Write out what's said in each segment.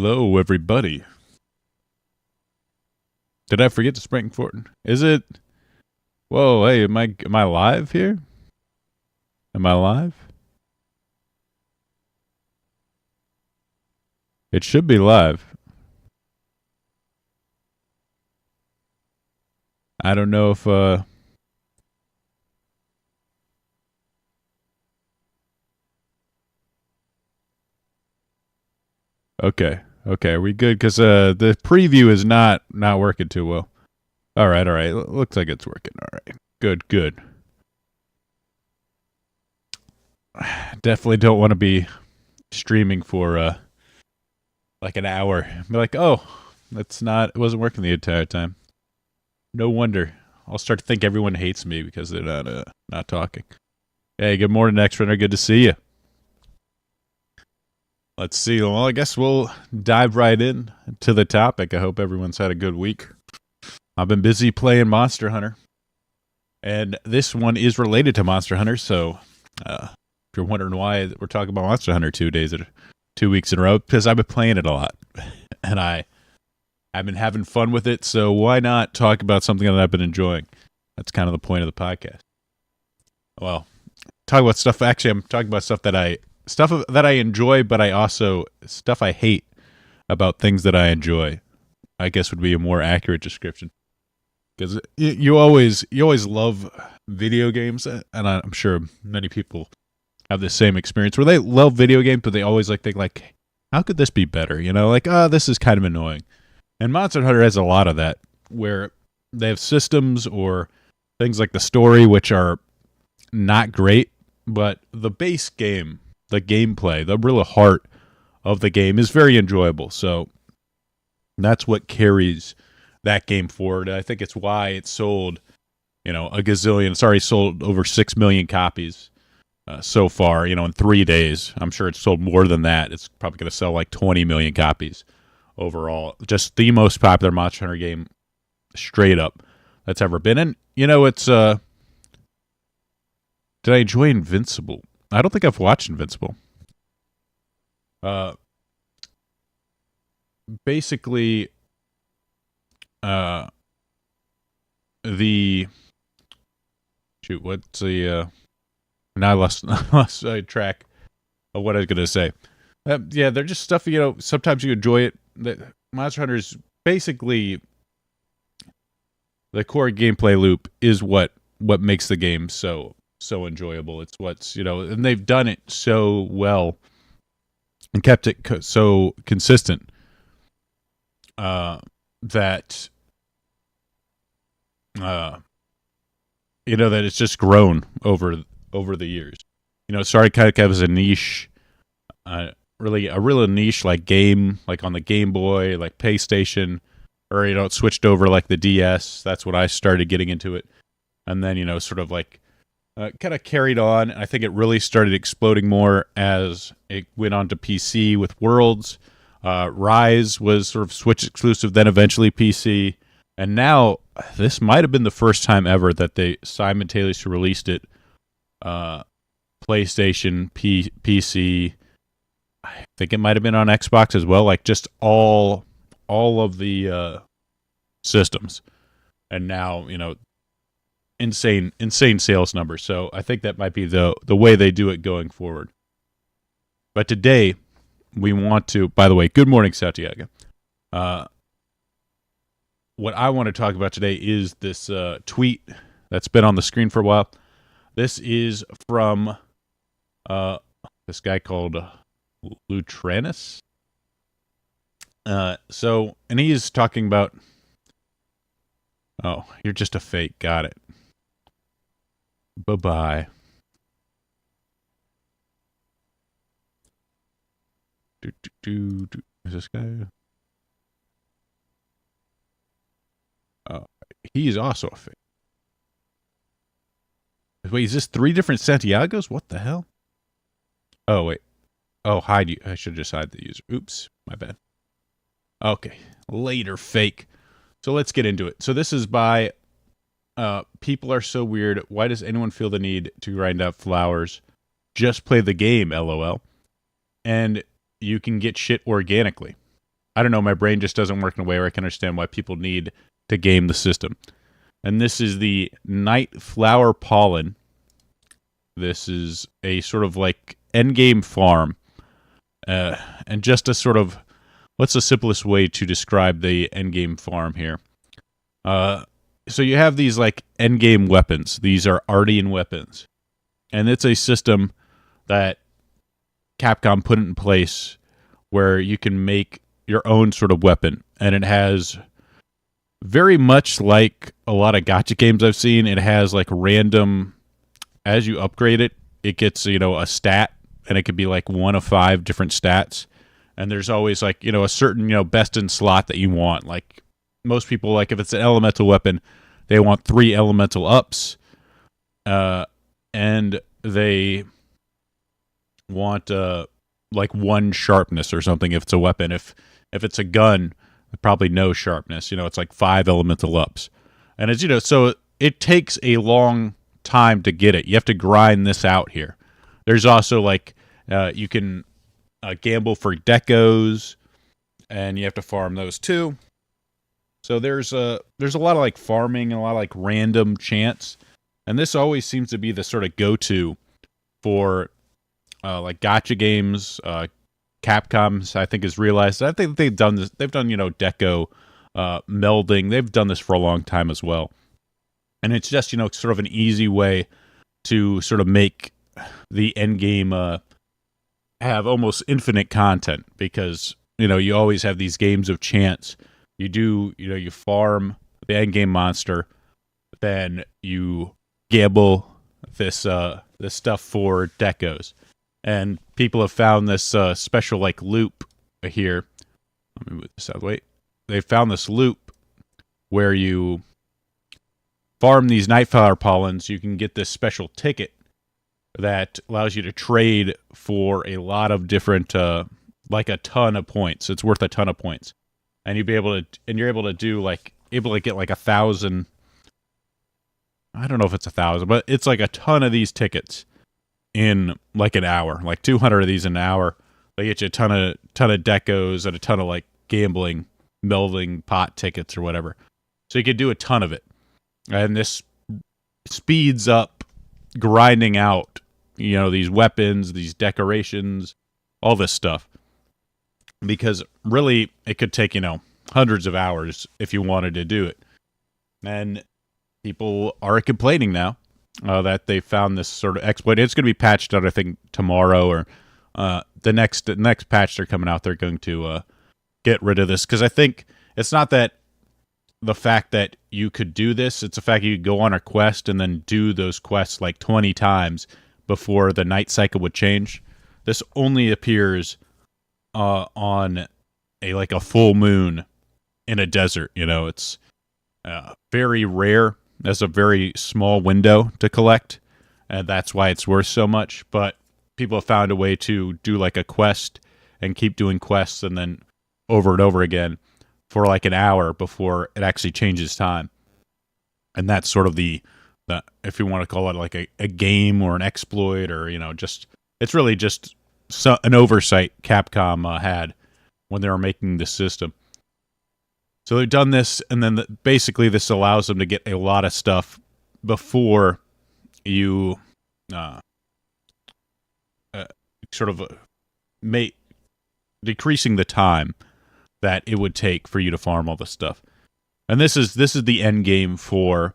Hello, everybody. Did I forget to spring for it? Is it? Whoa, hey, am I live here? Am I live? It should be live. I don't know if Okay. Okay, are we good? Because the preview is not working too well. All right. Looks like it's working. All right. Good. Definitely don't want to be streaming for like an hour. Be like, oh, it wasn't working the entire time. No wonder. I'll start to think everyone hates me because they're not talking. Hey, good morning, X-Runner. Good to see you. Let's see. Well, I guess we'll dive right in to the topic. I hope everyone's had a good week. I've been busy playing Monster Hunter, and this one is related to Monster Hunter. So, if you're wondering why we're talking about Monster Hunter 2 weeks in a row, because I've been playing it a lot, and I've been having fun with it. So why not talk about something that I've been enjoying? That's kind of the point of the podcast. Well, talk about stuff. Actually, I'm talking about stuff that I enjoy, but I also stuff I hate about things that I enjoy. I guess would be a more accurate description. Because you always love video games, and I'm sure many people have the same experience where they love video games, but they always think like, how could this be better? You know, like, this is kind of annoying. And Monster Hunter has a lot of that, where they have systems or things like the story, which are not great, but the base game, the gameplay, the real heart of the game is very enjoyable. So that's what carries that game forward. I think it's why it sold, a gazillion. It's already sold over 6 million copies so far, in 3 days. I'm sure it's sold more than that. It's probably going to sell like 20 million copies overall. Just the most popular Monster Hunter game straight up that's ever been. And, it's... Did I enjoy Invincible? I don't think I've watched Invincible. Basically, what's the, now I lost track of what I was going to say. Yeah, they're just stuff, sometimes you enjoy it. Monster Hunter is basically, the core gameplay loop is what makes the game so enjoyable. It's what's, and they've done it so well and kept it so consistent that that it's just grown over the years. It started kind of as a niche, really a real niche like game, like on the Game Boy, like PlayStation, or it switched over like the DS. That's when I started getting into it, and then sort of like kind of carried on. I think it really started exploding more as it went on to PC with Worlds. Rise was sort of Switch exclusive, then eventually PC. And now, this might have been the first time ever that they simultaneously released it. PlayStation, PC. I think it might have been on Xbox as well. Like just all of the systems. And now, insane sales numbers. So I think that might be the way they do it going forward. But today we want to, by the way, good morning, Santiago. What I want to talk about today is this tweet that's been on the screen for a while. This is from this guy called Lutranus. And he's talking about, oh, you're just a fake. Got it. Bye-bye. Is this guy? Oh, he is also a fake. Wait, is this 3 different Santiagos? What the hell? Oh, wait. Oh, hide you. I should just hide the user. Oops, my bad. Okay, later, fake. So let's get into it. So this is by People Are So Weird. Why does anyone feel the need to grind out flowers? Just play the game, LOL. And you can get shit organically. I don't know, my brain just doesn't work in a way where I can understand why people need to game the system. And this is the Night Flower Pollen. This is a sort of like endgame farm. And just a sort of, what's the simplest way to describe the endgame farm here? So you have these like endgame weapons. These are Ardean weapons. And it's a system that Capcom put in place where you can make your own sort of weapon. And it has, very much like a lot of gacha games I've seen, it has like random, as you upgrade it, it gets, a stat, and it could be like 1 of 5 different stats. And there's always like, a certain, best in slot that you want. Like most people, like if it's an elemental weapon, they want 3 elemental ups. And they want like 1 sharpness or something if it's a weapon. If it's a gun, probably no sharpness. It's like 5 elemental ups. And as so it takes a long time to get it. You have to grind this out here. There's also like you can gamble for decos, and you have to farm those too. So there's a lot of like farming and a lot of like random chance. And this always seems to be the sort of go-to for like gacha games. Capcom, I think, has realized. I think they've done this. They've done, deco melding. They've done this for a long time as well. And it's just, sort of an easy way to sort of make the end game have almost infinite content, because, you always have these games of chance. You farm the end game monster, then you gamble this stuff for decos. And people have found this special like loop here. Let me move this out of the way. They found this loop where you farm these Nightflower pollens. You can get this special ticket that allows you to trade for a lot of different, like a ton of points. It's worth a ton of points, and you're able to do like get like 1,000. I don't know if it's 1,000, but it's like a ton of these tickets in like an hour, like 200 of these in an hour. They get you a ton of decos and a ton of like gambling, melding pot tickets or whatever. So you could do a ton of it. And this speeds up grinding out, these weapons, these decorations, all this stuff. Because really, it could take, hundreds of hours if you wanted to do it. And people are complaining now that they found this sort of exploit. It's going to be patched out, I think, tomorrow, or the next patch they're coming out. They're going to get rid of this, because I think it's not that the fact that you could do this, it's the fact you could go on a quest and then do those quests like 20 times before the night cycle would change. This only appears on a full moon in a desert. It's very rare. There's a very small window to collect, and that's why it's worth so much. But people have found a way to do like a quest and keep doing quests and then over and over again for like an hour before it actually changes time. And that's sort of the if you want to call it like a game or an exploit, or it's really just an oversight Capcom had when they were making this system. So they've done this, and then basically this allows them to get a lot of stuff before you sort of decreasing the time that it would take for you to farm all this stuff. And this is the end game for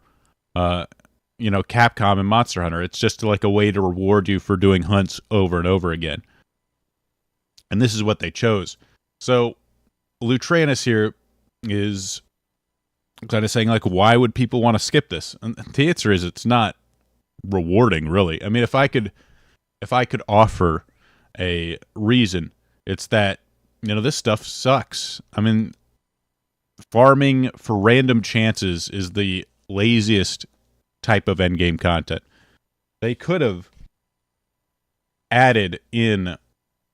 Capcom and Monster Hunter. It's just like a way to reward you for doing hunts over and over again. And this is what they chose. So Lutranus here is kind of saying, like, why would people want to skip this? And the answer is it's not rewarding, really. I mean, if I could offer a reason, it's that, this stuff sucks. I mean, farming for random chances is the laziest type of endgame content. They could have added in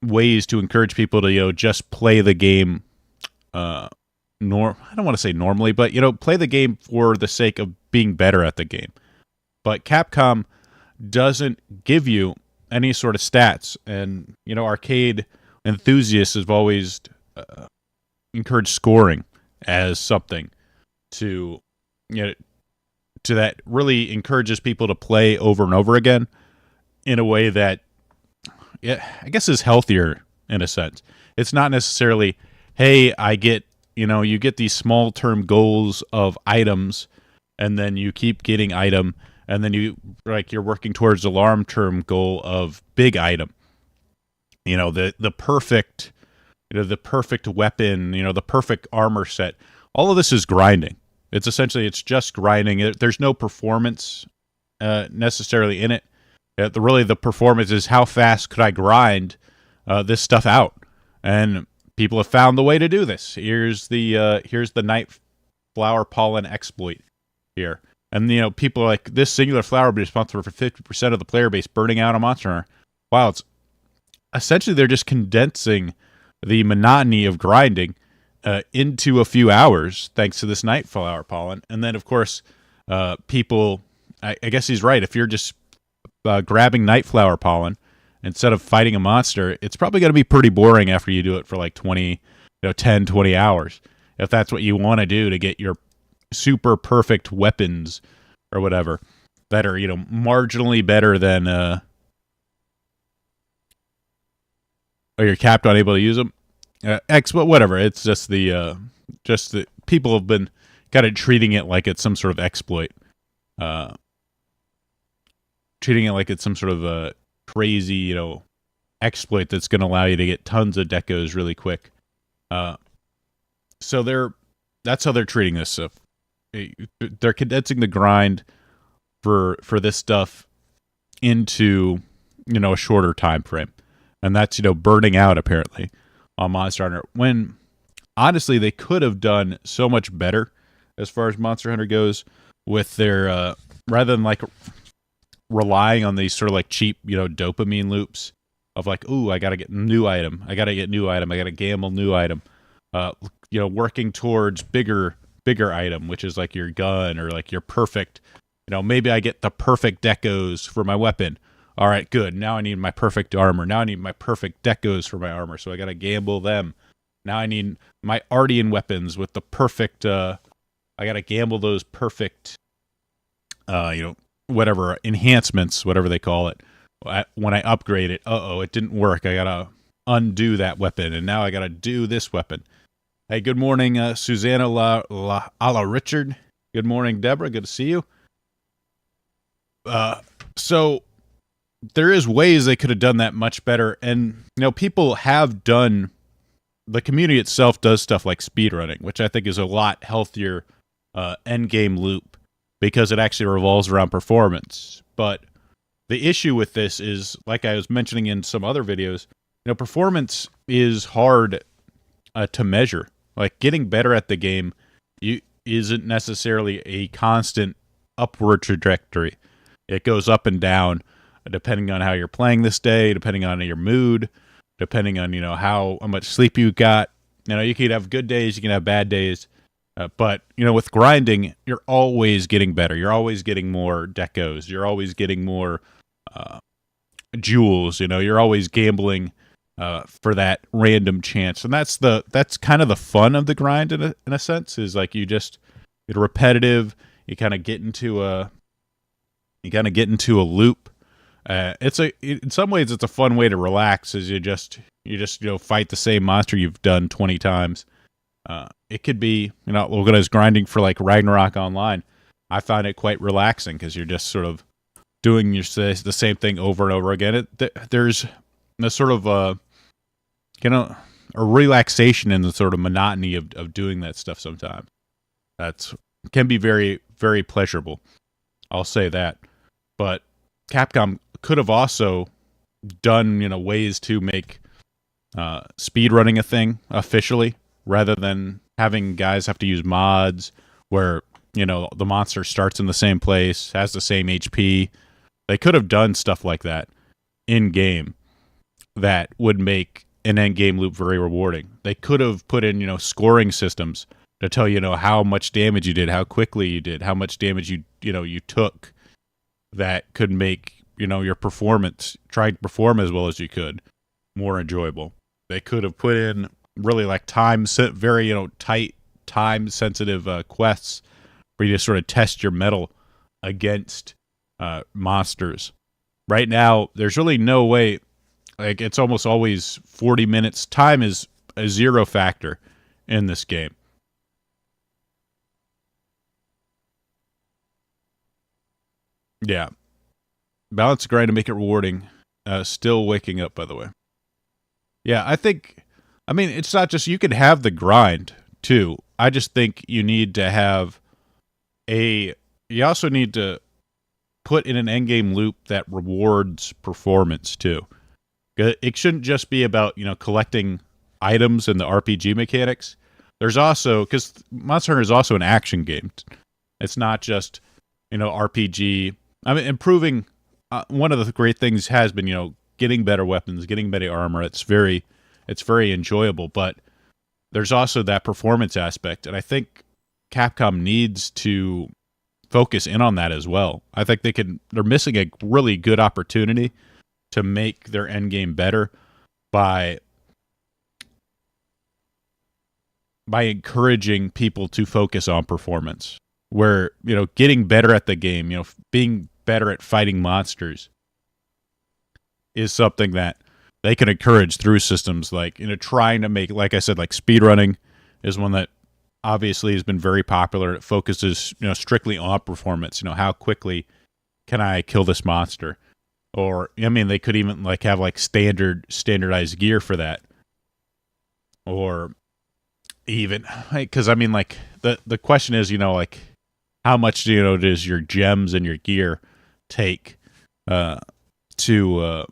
ways to encourage people to, just play the game I don't want to say normally, but play the game for the sake of being better at the game. But Capcom doesn't give you any sort of stats, and arcade enthusiasts have always encourage scoring as something to, you know, to that really encourages people to play over and over again in a way that, yeah, I guess is healthier in a sense. It's not necessarily, hey, I get, you get these small term goals of items, and then you keep getting item, and then you're working towards the long term goal of big item. The perfect, the perfect weapon, the perfect armor set. All of this is grinding. It's just grinding. There's no performance necessarily in it. The performance is how fast could I grind this stuff out, and people have found the way to do this. Here's the night flower pollen exploit here, and people are like, this singular flower will be responsible for 50% of the player base burning out a monster hunter. Wow, it's essentially they're just condensing the monotony of grinding into a few hours thanks to this night flower pollen. And then of course people, I guess he's right, if you're just grabbing night flower pollen instead of fighting a monster, it's probably going to be pretty boring after you do it for like 10, 20 hours. If that's what you want to do to get your super perfect weapons or whatever that are, marginally better than, or you're capped unable to use them. But whatever. It's just the people have been kind of treating it like it's some sort of exploit. Treating it like it's some sort of a crazy, exploit that's going to allow you to get tons of decos really quick. So that's how they're treating this stuff. They're condensing the grind for this stuff into, a shorter time frame. And that's, burning out apparently on Monster Hunter. When honestly they could have done so much better as far as Monster Hunter goes with their rather than like relying on these sort of like cheap, dopamine loops of like, ooh, I gotta get new item, I gotta gamble new item, working towards bigger item, which is like your gun or like your perfect, maybe I get the perfect decos for my weapon. All right, good. Now I need my perfect armor. Now I need my perfect decos for my armor, so I gotta gamble them. Now I need my Ardian weapons with the perfect. I gotta gamble those perfect, whatever enhancements, whatever they call it. When I upgrade it, it didn't work. I gotta undo that weapon, and now I gotta do this weapon. Hey, good morning, Susanna La Richard. Good morning, Deborah. Good to see you. So there is ways they could have done that much better, and people have done. The community itself does stuff like speedrunning, which I think is a lot healthier endgame loop because it actually revolves around performance. But the issue with this is, like I was mentioning in some other videos, performance is hard to measure. Like getting better at the game isn't necessarily a constant upward trajectory. It goes up and down depending on how you're playing this day, depending on your mood, depending on, how much sleep you got. You could have good days, you can have bad days. But, with grinding, you're always getting better. You're always getting more decos. You're always getting more jewels. You're always gambling for that random chance. And that's kind of the fun of the grind in a sense, is like it's repetitive. You kind of get into a loop. In some ways it's a fun way to relax, as you just fight the same monster you've done 20 times. It could be, when I was grinding for like Ragnarok Online, I found it quite relaxing because you're just sort of doing the same thing over and over again. There's a sort of a relaxation in the sort of monotony of doing that stuff sometimes. That's can be very, very pleasurable. I'll say that. But Capcom could have also done, ways to make speedrunning a thing officially, rather than having guys have to use mods where, the monster starts in the same place, has the same HP. They could have done stuff like that in game that would make an end game loop very rewarding. They could have put in, scoring systems to tell you, how much damage you did, how quickly you did, how much damage you took. That could make, your performance, try to perform as well as you could, more enjoyable. They could have put in, really like very tight time sensitive quests where you just sort of test your metal against monsters. Right now, there's really no way. Like it's almost always 40 minutes. Time is a zero factor in this game. Yeah, balance the grind to make it rewarding. Still waking up, by the way. Yeah, I think. I mean, it's not just you can have the grind too. I just think you need to have a. You also need to put in an endgame loop that rewards performance too. It shouldn't just be about collecting items and the RPG mechanics. There's also because Monster Hunter is also an action game. It's not just RPG. I mean, improving. One of the great things has been getting better weapons, getting better armor. It's very enjoyable. But there's also that performance aspect, and I think Capcom needs to focus in on that as well. I think they're missing a really good opportunity to make their end game better by encouraging people to focus on performance. Where getting better at the game, being better at fighting monsters is something that they can encourage through systems like trying to make, like I said, like speedrunning is one that obviously has been very popular. It focuses strictly on performance. How quickly can I kill this monster? Or I mean, they could even like have like standardized gear for that. Or even because I mean, like the question is, like how much does your gems and your gear take to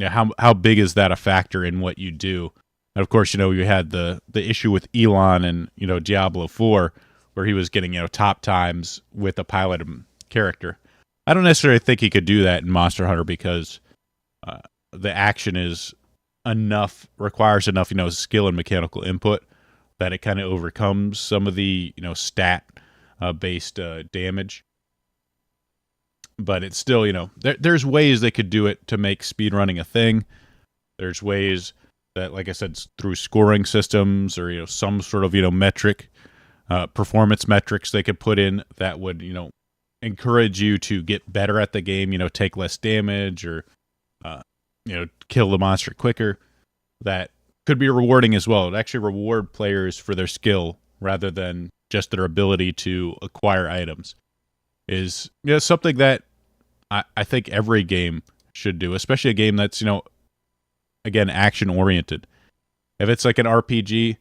how big is that a factor in what you do? And of course, you had the issue with Elon and Diablo 4 where he was getting top times with a pilot character. I don't necessarily think he could do that in Monster Hunter because the action requires enough skill and mechanical input that it kind of overcomes some of the stat based damage. But it's still there's ways they could do it to make speedrunning a thing. There's ways that, like I said, through scoring systems or some sort of metric performance metrics they could put in that would encourage you to get better at the game, take less damage or kill the monster quicker. That could be rewarding as well. It actually reward players for their skill rather than just their ability to acquire items. Is something that I think every game should do, especially a game that's again action oriented. If it's like an RPG,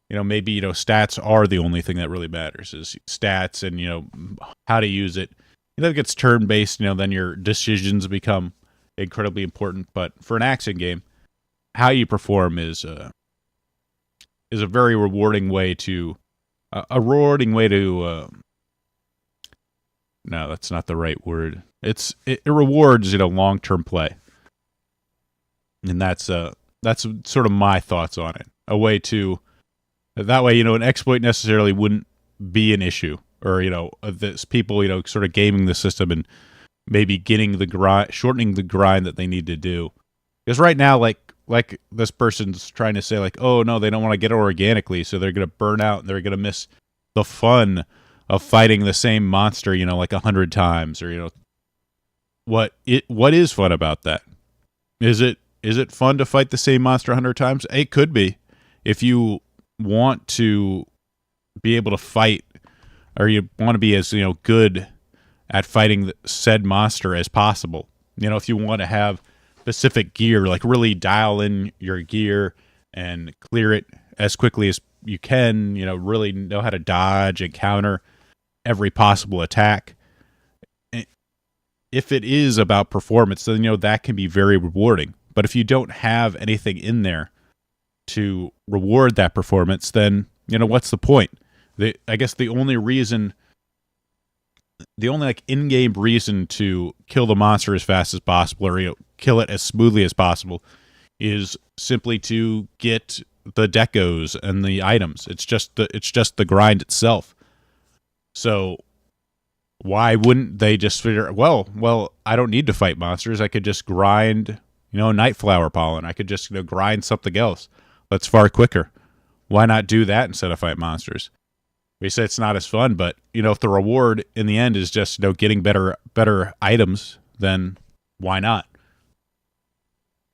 maybe stats are the only thing that really matters is stats and how to use it. If it gets turn based, then your decisions become incredibly important. But for an action game, how you perform is a very rewarding way to no, that's not the right word. It rewards long term play, and that's sort of my thoughts on it. A way to that way an exploit necessarily wouldn't be an issue, or this people sort of gaming the system and maybe getting the grind, shortening the grind that they need to do. Because right now, like this person's trying to say like, oh no, they don't want to get it organically, so they're gonna burn out and they're gonna miss the fun of fighting the same monster, like 100 times, or what is fun about that? Is it fun to fight the same monster 100 times? It could be, if you want to be able to fight, or you want to be as good at fighting said monster as possible. If you want to have specific gear, like really dial in your gear and clear it as quickly as you can. Really know how to dodge and counter every possible attack. If it is about performance, then that can be very rewarding. But if you don't have anything in there to reward that performance, then what's the point? I guess the only like in-game reason to kill the monster as fast as possible, or kill it as smoothly as possible, is simply to get the decos and the items. It's just the grind itself. So why wouldn't they just figure, well, I don't need to fight monsters. I could just grind, Nightflower pollen. I could just grind something else. That's far quicker. Why not do that instead of fight monsters? We say it's not as fun, but if the reward in the end is just getting better items, then why not?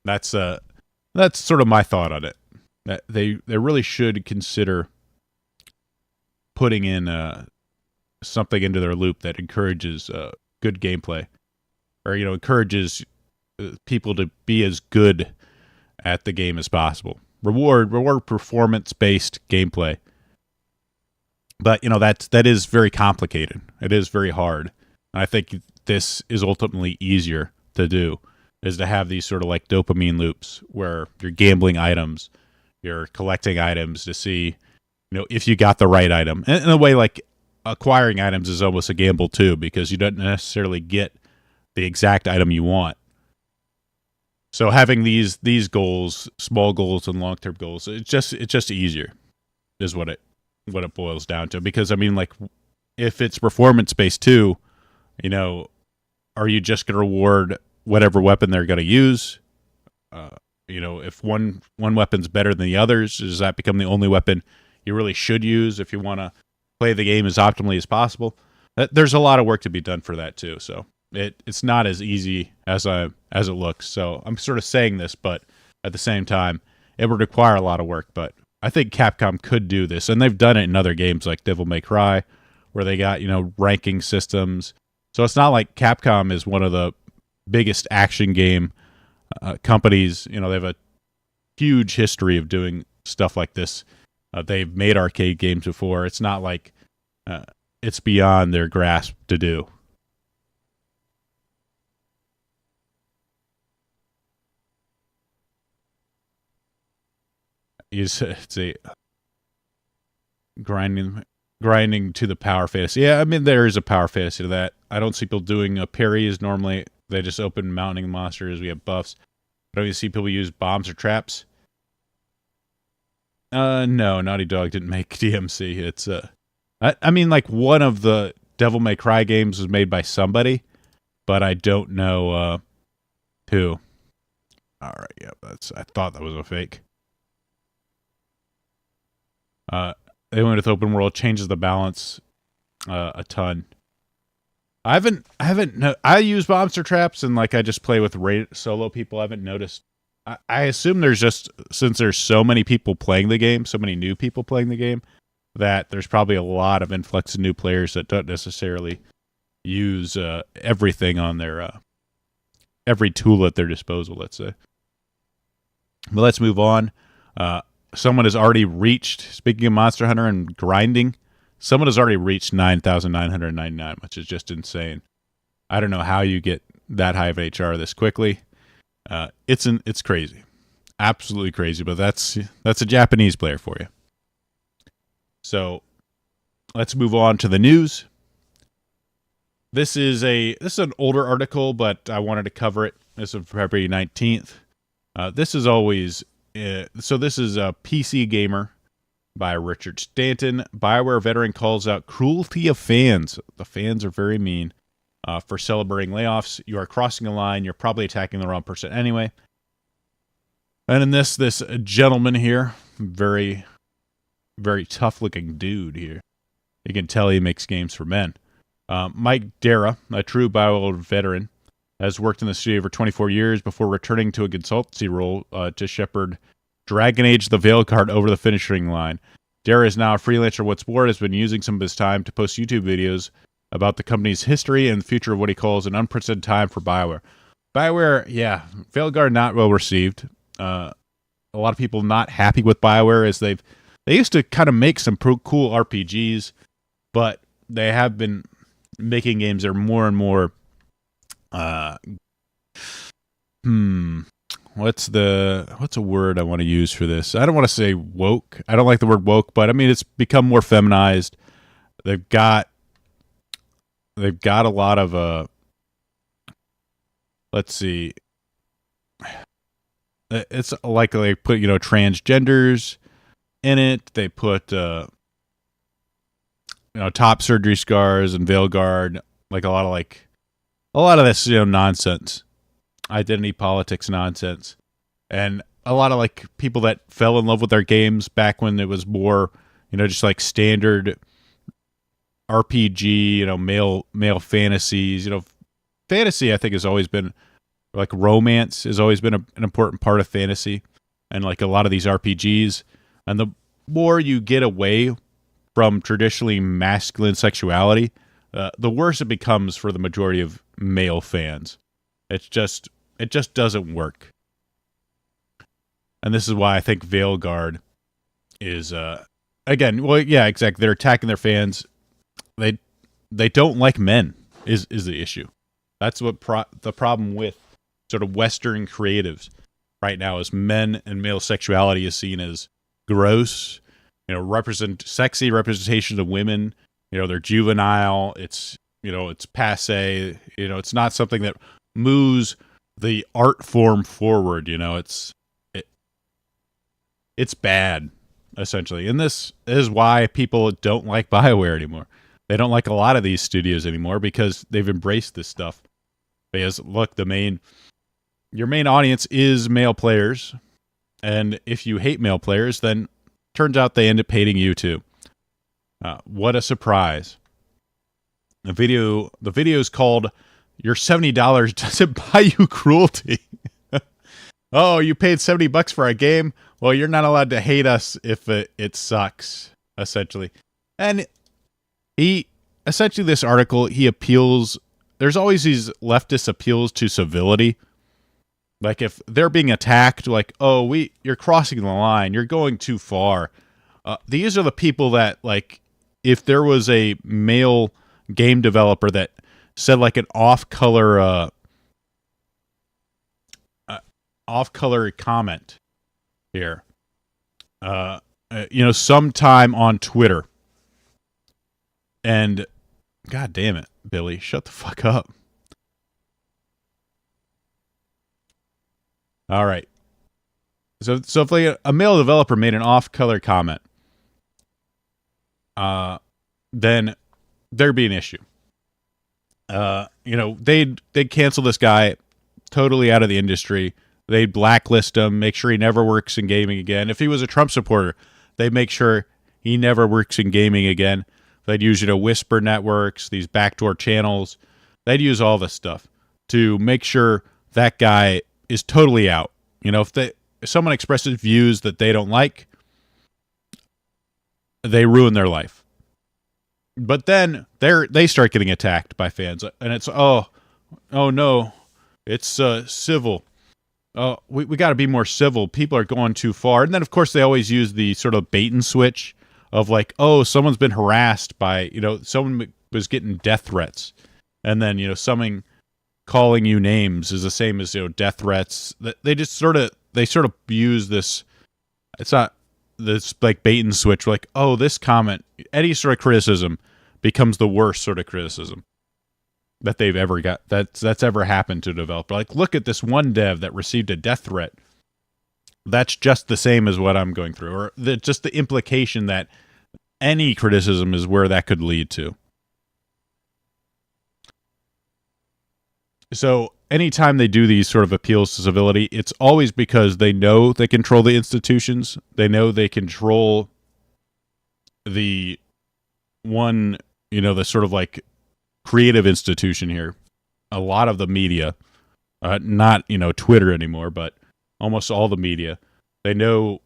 That's sort of my thought on it. That they really should consider putting in something into their loop that encourages good gameplay, or encourages people to be as good at the game as possible. Reward performance based gameplay. But that is very complicated. It is very hard. And I think this is ultimately easier to do, is to have these sort of like dopamine loops where you're gambling items, you're collecting items to see if you got the right item. And in a way, like acquiring items is almost a gamble too, because you don't necessarily get the exact item you want. So having these goals, small goals and long-term goals, it's just easier, is what it boils down to. Because I mean, like, if it's performance based too, are you just going to reward whatever weapon they're going to use? If one weapon's better than the others, does that become the only weapon you really should use if you want to play the game as optimally as possible? There's a lot of work to be done for that too. So it's not as easy as it looks. So I'm sort of saying this, but at the same time, it would require a lot of work. But I think Capcom could do this, and they've done it in other games like Devil May Cry, where they got ranking systems. So it's not like Capcom is one of the biggest action game companies. They have a huge history of doing stuff like this. They've made arcade games before. It's not like it's beyond their grasp to do. It's a grinding to the power fantasy. Yeah, I mean, there is a power fantasy to that. I don't see people doing parries. Normally, they just open mounting monsters. We have buffs. I don't even see people use bombs or traps. No, Naughty Dog didn't make DMC. It's I mean, like, one of the Devil May Cry games was made by somebody, but I don't know who. All right, yeah, I thought that was a fake. They went with open world, changes the balance a ton. I use bombs or traps, and like I just play with solo people. I haven't noticed. I assume since there's so many people playing the game, so many new people playing the game, that there's probably a lot of influx of new players that don't necessarily use everything on their every tool at their disposal, let's say. But let's move on. Someone has already reached, speaking of Monster Hunter and grinding, someone has already reached 9,999, which is just insane. I don't know how you get that high of HR this quickly. It's crazy. Absolutely crazy, but that's a Japanese player for you. So let's move on to the news. This is an older article, but I wanted to cover it. This is February 19th. This is always this is a PC Gamer by Richard Stanton. BioWare veteran calls out cruelty of fans. The fans are very mean for celebrating layoffs. You are crossing a line. You're probably attacking the wrong person anyway. And in this gentleman here, very, very tough-looking dude here. You can tell he makes games for men. Mike Dara, a true BioWare veteran, has worked in the studio for 24 years before returning to a consultancy role to shepherd Dragon Age the Veilguard over the finishing line. Dara is now a freelancer. What's more, has been using some of his time to post YouTube videos about the company's history and the future of what he calls an unprecedented time for BioWare. BioWare, yeah, Veilguard not well received. A lot of people not happy with BioWare, as they used to kind of make some cool RPGs, but they have been making games that are more and more what's a word I want to use for this? I don't want to say woke. I don't like the word woke, but I mean, it's become more feminized. They've got a lot of let's see. It's like they put transgenders in it. They put top surgery scars and Veilguard, like a lot of this nonsense, identity politics nonsense. And a lot of like people that fell in love with their games back when it was more, just like standard RPG, male fantasies. Fantasy I think has always been like romance has always been an important part of fantasy, and like a lot of these RPGs. And the more you get away from traditionally masculine sexuality, the worse it becomes for the majority of male fans. It just doesn't work. And this is why I think Veilguard is again, well, yeah, exactly. They're attacking their fans. They don't like men is the issue. That's what the problem with sort of Western creatives right now is men and male sexuality is seen as gross. Sexy representations of women. They're juvenile. It's passe. It's not something that moves the art form forward. It's bad, essentially. And this is why people don't like BioWare anymore. They don't like a lot of these studios anymore because they've embraced this stuff. Because look, your main audience is male players, and if you hate male players, then turns out they end up hating you too. What a surprise! The video is called "Your $70 doesn't buy you cruelty." Oh, you paid $70 for a game? Well, you're not allowed to hate us if it sucks, essentially. And this article, he appeals. There's always these leftist appeals to civility. Like if they're being attacked, like, oh, you're crossing the line, you're going too far. These are the people that, like, if there was a male game developer that said like an off-color comment here, sometime on Twitter, and God damn it, Billy, shut the fuck up. All right. So if like a male developer made an off-color comment, then there'd be an issue. They'd cancel this guy totally out of the industry. They'd blacklist him, make sure he never works in gaming again. If he was a Trump supporter, they'd make sure he never works in gaming again. They'd use, whisper networks, these backdoor channels. They'd use all this stuff to make sure that guy is totally out. If someone expresses views that they don't like, they ruin their life. But then they start getting attacked by fans, and it's oh no, it's civil. We got to be more civil. People are going too far. And then of course they always use the sort of bait and switch of like, oh, someone's been harassed by, someone was getting death threats, and then someone calling you names is the same as death threats. They just sort of use this. It's not this like bait and switch. Like, oh, this comment, any sort of criticism becomes the worst sort of criticism that they've ever got. That's ever happened to a developer. Like, look at this one dev that received a death threat. That's just the same as what I'm going through, or just the implication that any criticism is where that could lead to. So anytime they do these sort of appeals to civility, it's always because they know they control the institutions. They know they control the one, the sort of like creative institution here. A lot of the media, not, Twitter anymore, but almost all the media, they know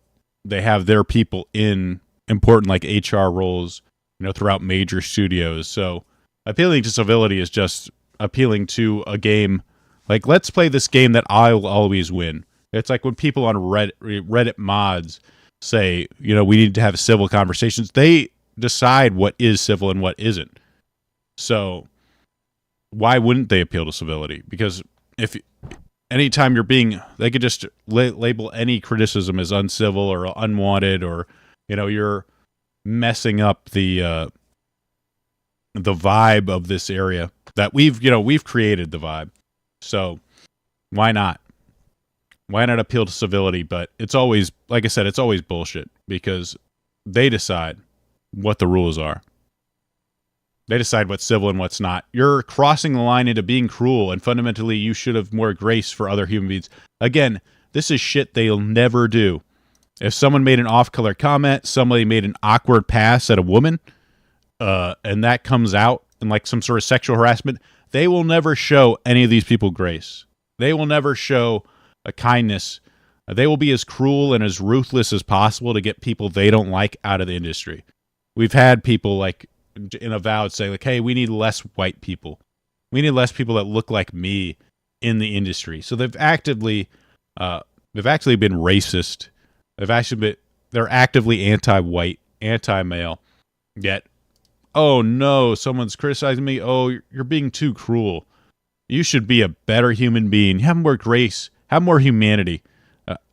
they have their people in important like HR roles, throughout major studios. So appealing to civility is just appealing to a game like, let's play this game that I'll always win. It's like when people on Reddit mods say, we need to have civil conversations. They decide what is civil and what isn't. So why wouldn't they appeal to civility? Because if anytime they could just label any criticism as uncivil or unwanted, or you're messing up the vibe of this area that we've created the vibe. So why not? Why not appeal to civility? But it's always, like I said, it's always bullshit, because they decide what the rules are. They decide what's civil and what's not. You're crossing the line into being cruel, and fundamentally you should have more grace for other human beings. Again, This is shit they'll never do. If someone made an off-color comment, somebody made an awkward pass at a woman, and that comes out in like some sort of sexual harassment, they will never show any of these people grace. They will never show a kindness. They will be as cruel and as ruthless as possible to get people they don't like out of the industry. We've had people like in Avowed say like, hey, we need less white people. We need less people that look like me in the industry. So they've actually been racist. They're actively anti-white, anti-male. Yet, oh no, someone's criticizing me. Oh, you're being too cruel. You should be a better human being. Have more grace. Have more humanity.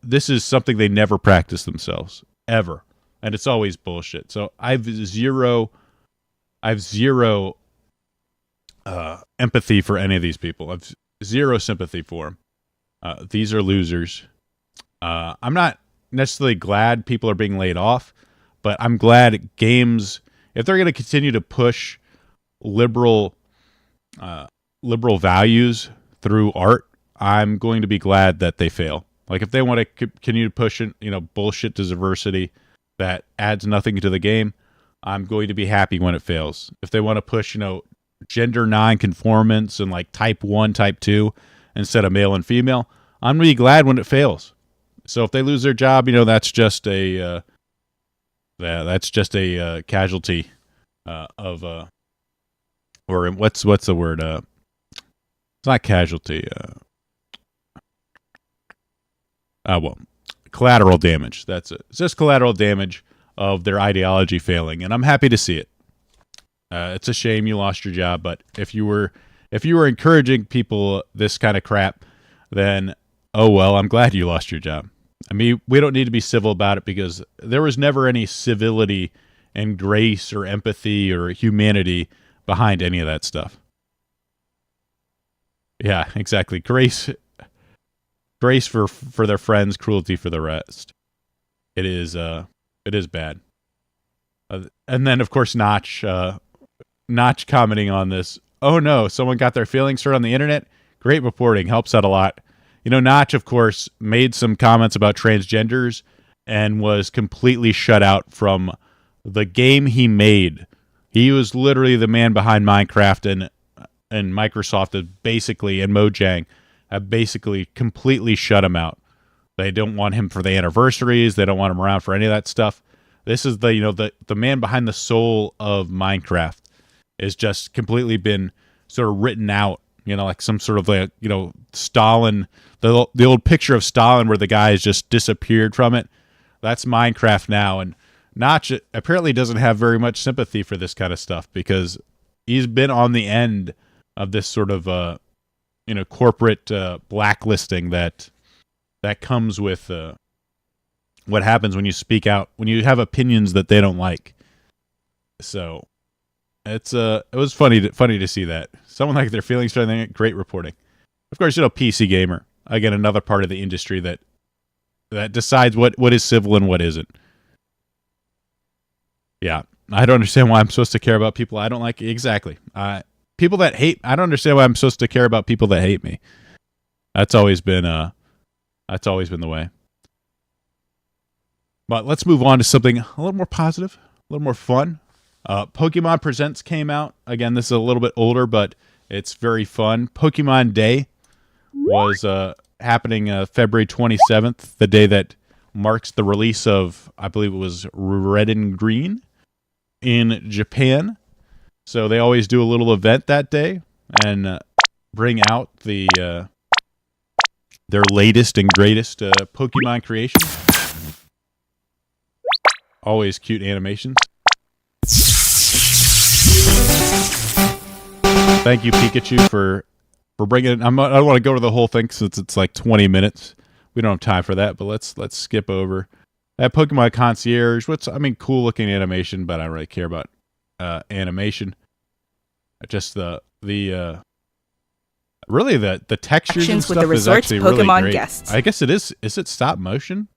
This is something they never practice themselves, ever. And it's always bullshit. So I've zero empathy for any of these people. I've zero sympathy for them. These are losers. I'm not necessarily glad people are being laid off, but I'm glad games, if they're going to continue to push liberal values through art, I'm going to be glad that they fail. Like if they want to continue to push bullshit to diversity that adds nothing to the game, I'm going to be happy when it fails. If they want to push, gender non-conformance and like type 1, type 2 instead of male and female, I'm going to be glad when it fails. So if they lose their job, that's just a casualty of or what's the word? It's not casualty. Collateral damage. That's it. It's just collateral damage of their ideology failing, and I'm happy to see it. It's a shame you lost your job, but if you were encouraging people this kind of crap, then oh well, I'm glad you lost your job. I mean, we don't need to be civil about it because there was never any civility and grace or empathy or humanity behind any of that stuff. Yeah, exactly. Grace for their friends, cruelty for the rest. It is bad. And then of course Notch commenting on this. Oh no, someone got their feelings hurt on the internet. Great reporting, helps out a lot. Notch, of course, made some comments about transgenders and was completely shut out from the game he made. He was literally the man behind Minecraft, and Microsoft is basically, and Mojang have basically completely shut him out. They don't want him for the anniversaries. They don't want him around for any of that stuff. This is the man behind the soul of Minecraft is just completely been sort of written out. Like some sort of like, Stalin, the old picture of Stalin where the guy has just disappeared from it. That's Minecraft now. And Notch apparently doesn't have very much sympathy for this kind of stuff because he's been on the end of this sort of, corporate blacklisting that comes with what happens when you speak out, when you have opinions that they don't like. So it was funny to see that. Someone like their feelings for anything. Great reporting. Of course, PC Gamer, again, another part of the industry that decides what is civil and what isn't. Yeah, I don't understand why I'm supposed to care about people I don't like. Exactly. People that hate. I don't understand why I'm supposed to care about people that hate me. That's always been the way. But let's move on to something a little more positive, a little more fun. Pokemon Presents came out. Again, this is a little bit older, but it's very fun. Pokemon Day was happening February 27th, the day that marks the release of, I believe it was Red and Green in Japan. So they always do a little event that day and bring out their latest and greatest Pokemon creations. Always cute animations. Thank you, Pikachu, for bringing it. I don't want to go to the whole thing since it's like 20 minutes. We don't have time for that, but let's skip over that Pokemon Concierge. Cool looking animation, but I don't really care about animation. Just the textures and stuff with the is actually Pokemon really great. guests. I guess it is. Is it stop motion?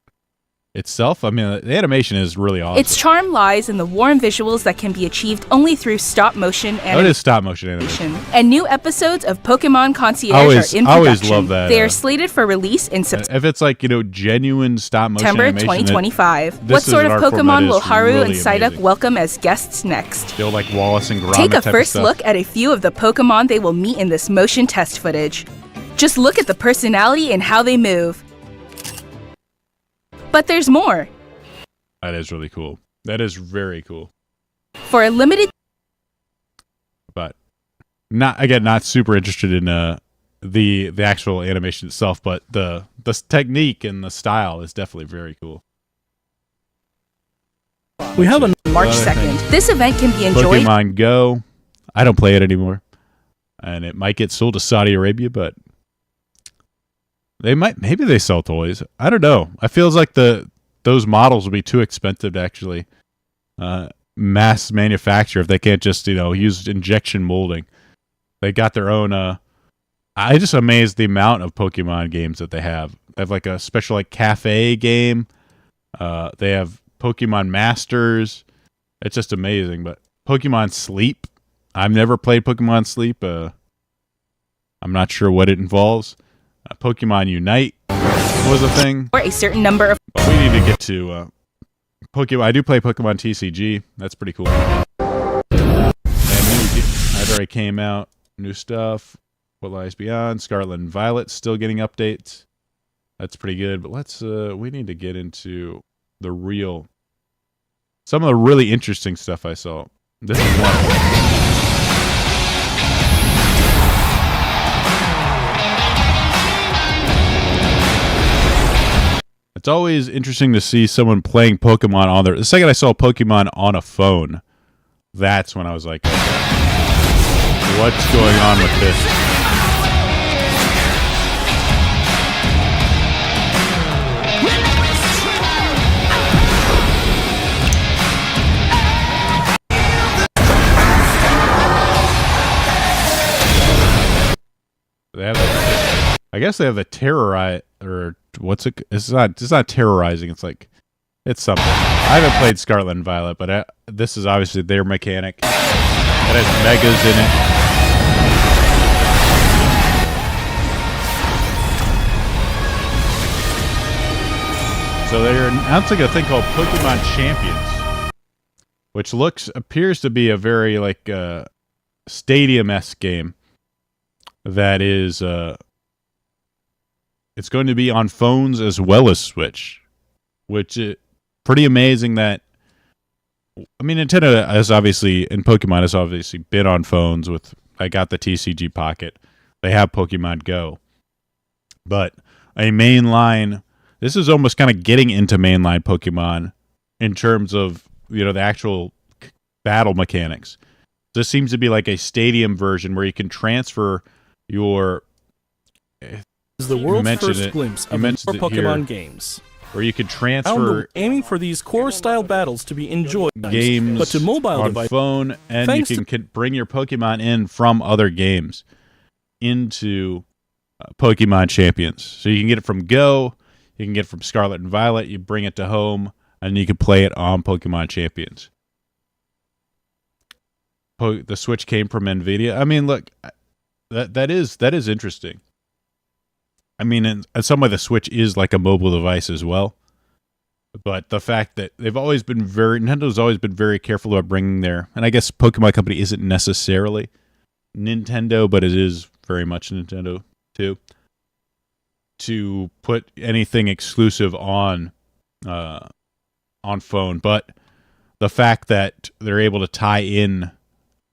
itself, I mean, the animation is really awesome. Its charm lies in the warm visuals that can be achieved only through stop-motion animation. Oh, it is stop-motion animation. And new episodes of Pokemon Concierge are in production. I always love that. They are slated for release in September. If it's like, genuine stop-motion animation, 2025. What sort of Pokemon will Haru really and Psyduck welcome as guests next? Feel like Wallace and Gromit. Take a first look at a few of the Pokemon they will meet in this motion test footage. Just look at the personality and how they move. But there's more. That is really cool. That is very cool. For a limited... But not super interested in the actual animation itself, but the technique and the style is definitely very cool. We have a March 2nd. This event can be enjoyed... Pokemon Go. I don't play it anymore. And it might get sold to Saudi Arabia, but... Maybe they sell toys. I don't know. I feels like those models would be too expensive to actually mass manufacture if they can't just, use injection molding. They got their own I just amazed the amount of Pokemon games that they have. They have like a special cafe game. They have Pokemon Masters. It's just amazing. But Pokemon Sleep. I've never played Pokemon Sleep. I'm not sure what it involves. Pokemon Unite was a thing. Or a certain number of... But we need to get to Pokemon. I do play Pokemon TCG. That's pretty cool. And that already came out. New stuff. What Lies Beyond. Scarlet and Violet still getting updates. That's pretty good. But let's... we need to get into some of the really interesting stuff I saw. This is one. It's always interesting to see someone playing Pokemon on the second I saw Pokemon on a phone, that's when I was like, what's going on with this? I guess they have the terrorize, or what's it? It's not terrorizing. It's something. I haven't played Scarlet and Violet, but this is obviously their mechanic. It has megas in it. So they're announcing a thing called Pokemon Champions, which appears to be a very stadium-esque game. That is, it's going to be on phones as well as Switch, which is pretty amazing that, Nintendo has obviously, and Pokemon has obviously been on phones I got the TCG Pocket. They have Pokemon Go. But a mainline, this is almost kind of getting into mainline Pokemon in terms of, the actual battle mechanics. This seems to be like a stadium version where you can transfer your... is the world's first glimpse of more Pokemon games. Where you could transfer... aiming for these core-style battles to be enjoyed games but to mobile on phone, and you can bring your Pokemon in from other games into Pokemon Champions. So you can get it from Go, you can get it from Scarlet and Violet, you bring it to home, and you can play it on Pokemon Champions. The Switch came from NVIDIA. Look... That is interesting. In some way, the Switch is like a mobile device as well. But the fact that Nintendo's always been very careful about bringing and I guess Pokemon Company isn't necessarily Nintendo, but it is very much Nintendo too. To put anything exclusive on phone, but the fact that they're able to tie in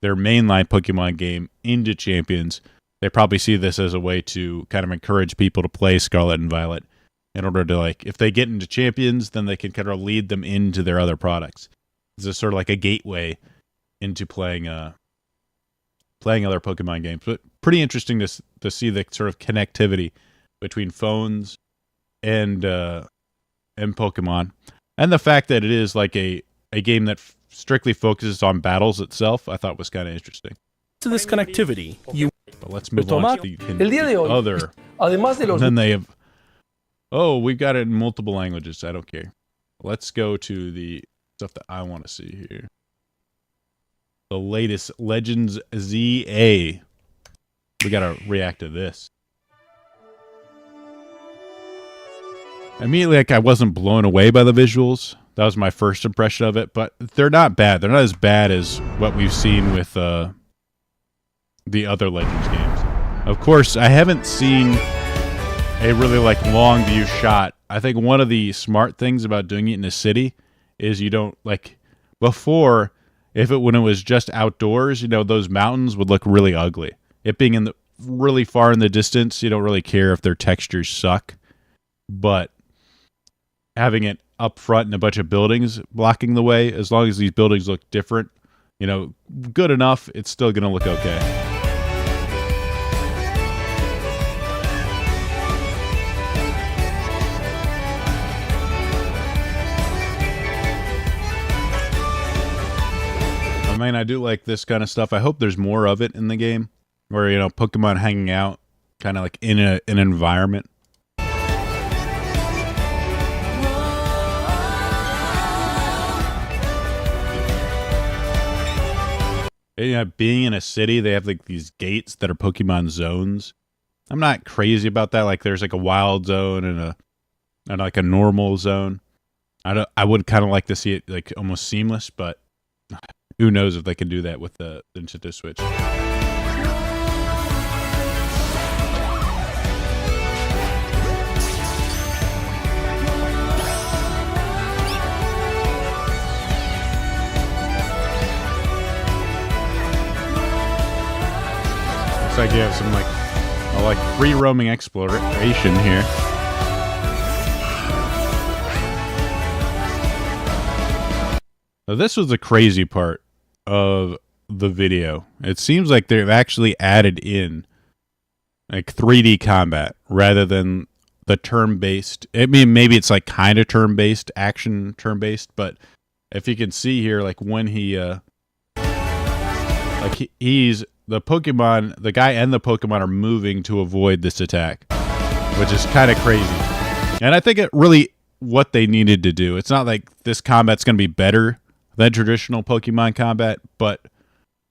their mainline Pokemon game into Champions, they probably see this as a way to kind of encourage people to play Scarlet and Violet in order to, if they get into Champions, then they can kind of lead them into their other products. This is sort of like a gateway into playing other Pokemon games. But pretty interesting to see the sort of connectivity between phones and Pokemon. And the fact that it is like a game that strictly focuses on battles itself, I thought was kind of interesting. To this connectivity, but let's move on to the other. And then they have... Oh, we've got it in multiple languages. I don't care. let's go to the stuff that I want to see here. The latest Legends ZA. We gotta react to this. Immediately, like, I wasn't blown away by the visuals. That was my first impression of it, but they're not bad. They're not as bad as what we've seen with the other Legends games. Of course, I haven't seen a really like long view shot. I think one of the smart things about doing it in a city is you don't like before. When it was just outdoors, you know, those mountains would look really ugly. It being in the really far in the distance, you don't really care if their textures suck. But having it up front and a bunch of buildings blocking the way, as long as these buildings look different, you know, good enough, it's still going to look okay. I mean, I do like this kind of stuff. I hope there's more of it in the game, where, you know, Pokemon hanging out, kind of like in an environment. Yeah, being in a city, they have like these gates that are Pokemon zones. I'm not crazy about that. Like, there's like a wild zone and like a normal zone. I would kind of like to see it like almost seamless, but who knows if they can do that with the Nintendo Switch. Looks like you have some like free roaming exploration here. Now, this was the crazy part of the video. It seems like they've actually added in like 3D combat rather than the turn-based. I mean, maybe it's like kind of turn-based, action turn-based, but if you can see here, like when he's the Pokemon, the guy and the Pokemon are moving to avoid this attack, which is kind of crazy. And I think it really what they needed to do. It's not like this combat's going to be better than traditional Pokemon combat, but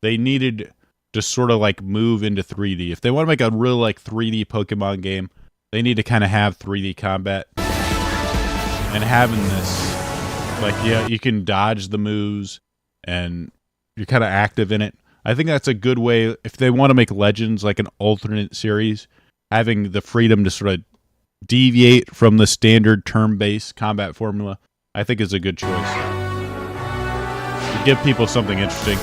they needed to sort of like move into 3D. If they want to make a real like 3D Pokemon game, they need to kind of have 3D combat. And having this, like, yeah, you can dodge the moves and you're kind of active in it. I think that's a good way, if they want to make Legends like an alternate series, having the freedom to sort of deviate from the standard turn-based combat formula, I think is a good choice. To give people something interesting.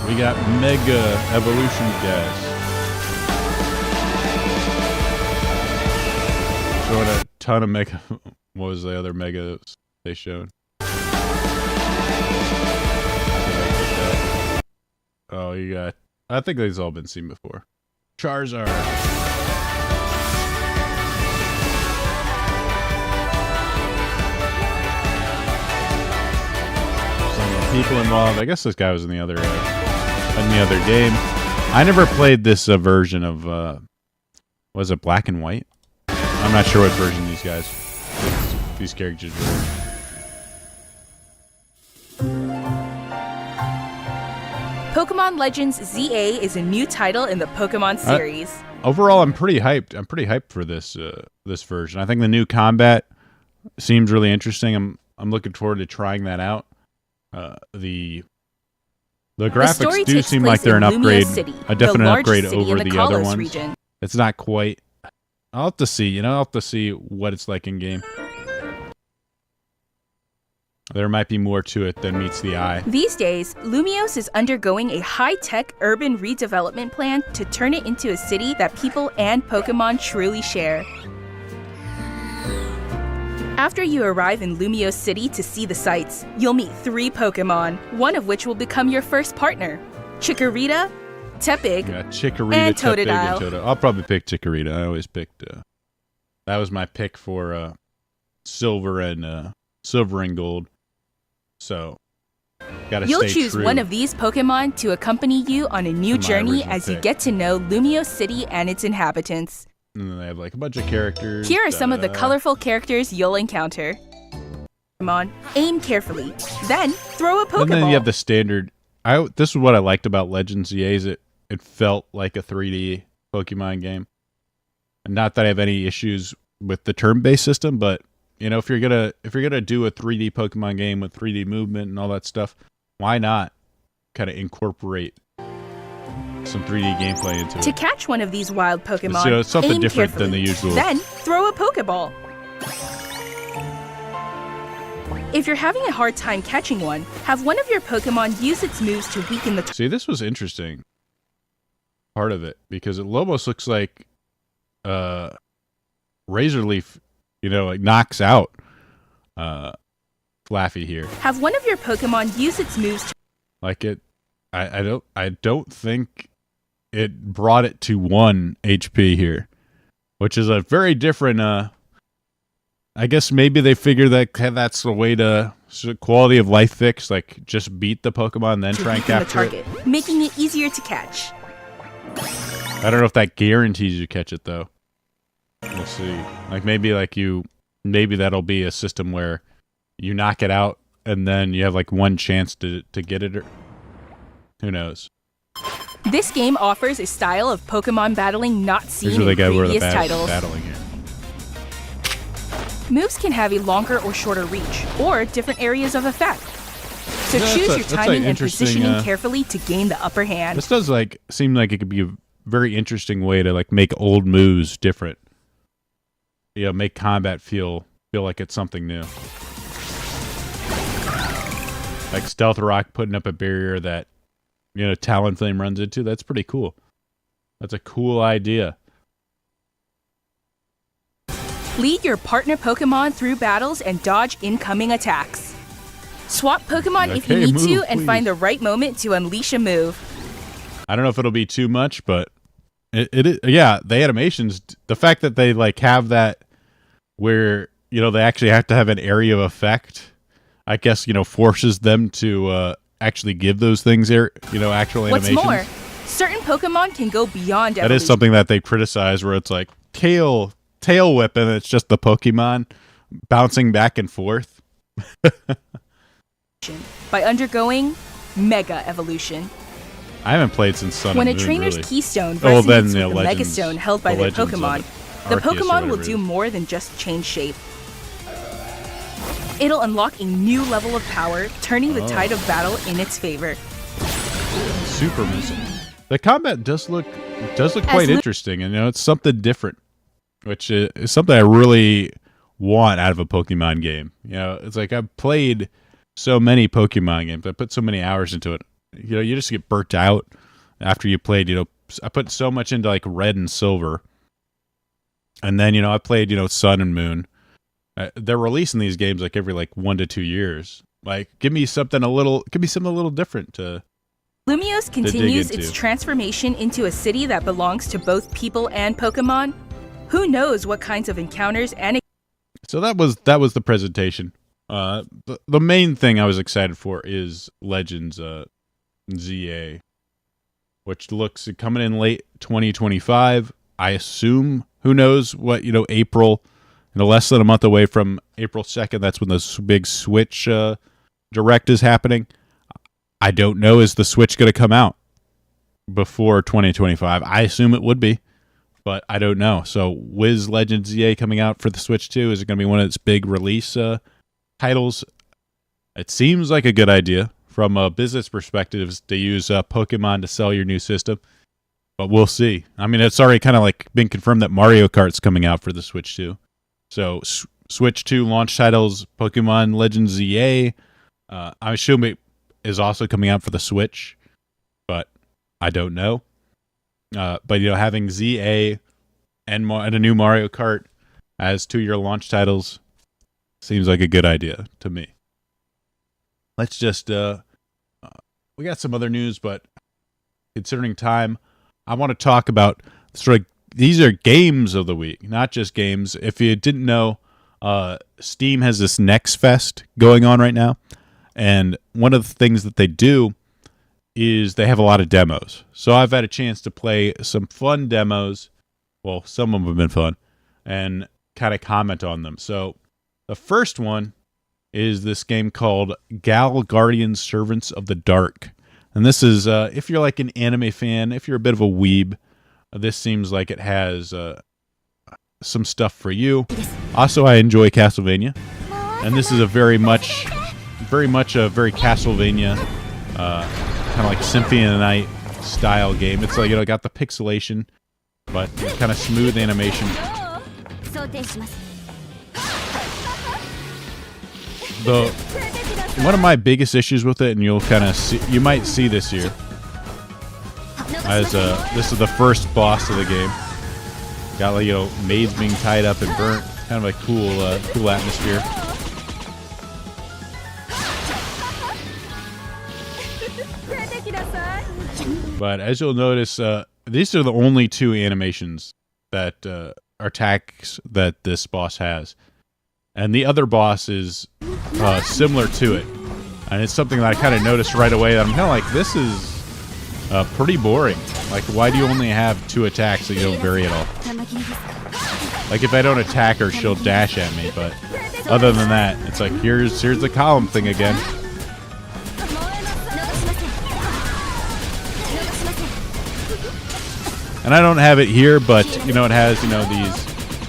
We got Mega Evolution Gas. Showing a ton of Mega. What was the other Mega they showed? Oh, you got... I think these all been seen before. Charizard. People involved. I guess this guy was in the other game. I never played this version of was it Black and White? I'm not sure what version these characters were. Pokemon Legends ZA is a new title in the Pokemon series. Overall, I'm pretty hyped. I'm pretty hyped for this this version. I think the new combat seems really interesting. I'm looking forward to trying that out. The graphics do seem like they're an upgrade, a definite upgrade over the other ones. Region. It's not quite. I'll have to see. You know, I'll have to see what it's like in game. There might be more to it than meets the eye. These days, Lumiose is undergoing a high-tech urban redevelopment plan to turn it into a city that people and Pokemon truly share. After you arrive in Lumiose City to see the sights, you'll meet 3 Pokemon, one of which will become your first partner. Chikorita, Tepig, and Totodile. I'll probably pick Chikorita. I always picked... that was my pick for Silver and Gold. So, gotta stay true. You'll choose one of these Pokemon to accompany you on a new journey as you get to know Lumiose City and its inhabitants. And then they have like a bunch of characters. Here are some of the colorful characters you'll encounter. Pokemon, aim carefully, then throw a Pokeball. And then you have the standard. This is what I liked about Legends EA, is it felt like a 3D Pokemon game. And not that I have any issues with the turn-based system, but if you're gonna do a 3D Pokemon game with 3D movement and all that stuff, why not kind of incorporate some 3D gameplay into it? To catch one of these wild Pokemon, it's something aim different carefully, than the usual. Then throw a Pokeball. If you're having a hard time catching one, have one of your Pokemon use its moves to weaken the See, this was interesting. Part of it, because it almost looks like Razor Leaf, like knocks out Flaffy here. Have one of your Pokemon use its moves to like it. I don't think it brought it to 1 HP here, which is a very different. I guess maybe they figure that that's the way to quality of life fix. Like just beat the Pokemon, then try and capture the target, making it easier to catch. I don't know if that guarantees you catch it though. We'll see. Maybe that'll be a system where you knock it out and then you have like one chance to get it. Or who knows? This game offers a style of Pokemon battling not seen in previous titles. Battling here. Moves can have a longer or shorter reach, or different areas of effect. So choose your timing and positioning carefully to gain the upper hand. This does seem like it could be a very interesting way to make old moves different. Make combat feel like it's something new. Like Stealth Rock putting up a barrier that Talonflame runs into. That's pretty cool. That's a cool idea. Lead your partner Pokemon through battles and dodge incoming attacks. Swap Pokemon if you need to and find the right moment to unleash a move. I don't know if it'll be too much, but it is. Yeah, the animations, the fact that they have that where they actually have to have an area of effect, I guess forces them to actually give those things actual animations. What's more, certain Pokemon can go beyond evolution. That is something that they criticize, where it's like tail whip and it's just the Pokemon bouncing back and forth. By undergoing Mega Evolution. I haven't played since Sun and Moon, when a trainer's really. Keystone resonates with the Mega Stone held by their Pokemon, the Pokemon will do more than just change shape. It'll unlock a new level of power, turning the tide of battle in its favor. Super missile. The combat does look quite interesting, and it's something different, which is something I really want out of a Pokemon game. It's like I've played so many Pokemon games. I put so many hours into it. You just get burnt out after you played. I put so much into Red and Silver, and then I played Sun and Moon. They're releasing these games every 1 to 2 years. Give me something a little different to. Lumiose continues its transformation into a city that belongs to both people and Pokemon. Who knows what kinds of encounters and. So that was the presentation. The main thing I was excited for is Legends ZA, which looks coming in late 2025. I assume, who knows what, April, less than a month away from April 2nd. That's when the big Switch Direct is happening. I don't know. Is the Switch going to come out before 2025? I assume it would be, but I don't know. So, Wiz Legends ZA coming out for the Switch 2? Is it going to be one of its big release titles? It seems like a good idea from a business perspective to use Pokemon to sell your new system, but we'll see. I mean, it's already kind of been confirmed that Mario Kart's coming out for the Switch 2. So, Switch 2 launch titles, Pokemon Legends ZA. I assume it is also coming out for the Switch, but I don't know. But having ZA and a new Mario Kart as 2-year launch titles seems like a good idea to me. Let's just we got some other news, but considering time, I want to talk about these are games of the week, not just games. If you didn't know, Steam has this Next Fest going on right now, and one of the things that they do is they have a lot of demos. So I've had a chance to play some fun demos. Well, some of them have been fun, and kind of comment on them. So the first one is this game called Gal Guardians Servants of the Dark. And this is, if you're like an anime fan, if you're a bit of a weeb, this seems like it has some stuff for you. Also, I enjoy Castlevania. And this is a very much a very Castlevania, kind of like Symphony of the Night style game. It's like, got the pixelation, but kind of smooth animation. One of my biggest issues with it, and you'll kind of see, you might see this here, as this is the first boss of the game. Got like maids being tied up and burnt, kind of a cool atmosphere. But as you'll notice, these are the only two animations that are attacks that this boss has. And the other boss is similar to it. And it's something that I kind of noticed right away that I'm kind of like, this is pretty boring. Like, why do you only have two attacks that you don't vary at all? Like, if I don't attack her, she'll dash at me. But other than that, it's like, here's the column thing again. And I don't have it here, but it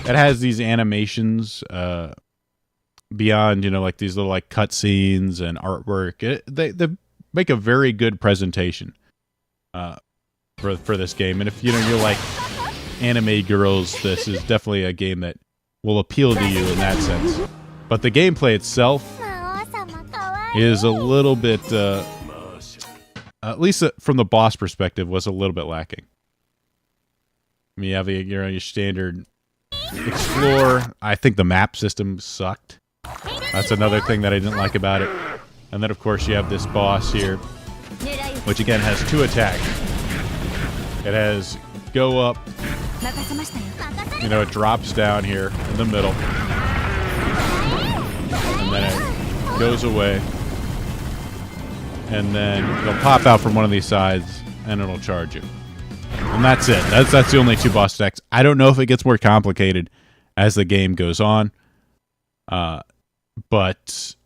has these animations beyond like these little like cutscenes and artwork. They make a very good presentation for this game. And if you're like anime girls, this is definitely a game that will appeal to you in that sense. But the gameplay itself is a little bit, at least from the boss perspective, was a little bit lacking. I mean, you have your standard explore. I think the map system sucked. That's another thing that I didn't like about it. And then, of course, you have this boss here, which again has two attacks. It has go up, it drops down here in the middle, and then it goes away, and then it'll pop out from one of these sides, and it'll charge you. And that's it. That's the only two boss attacks. I don't know if it gets more complicated as the game goes on. But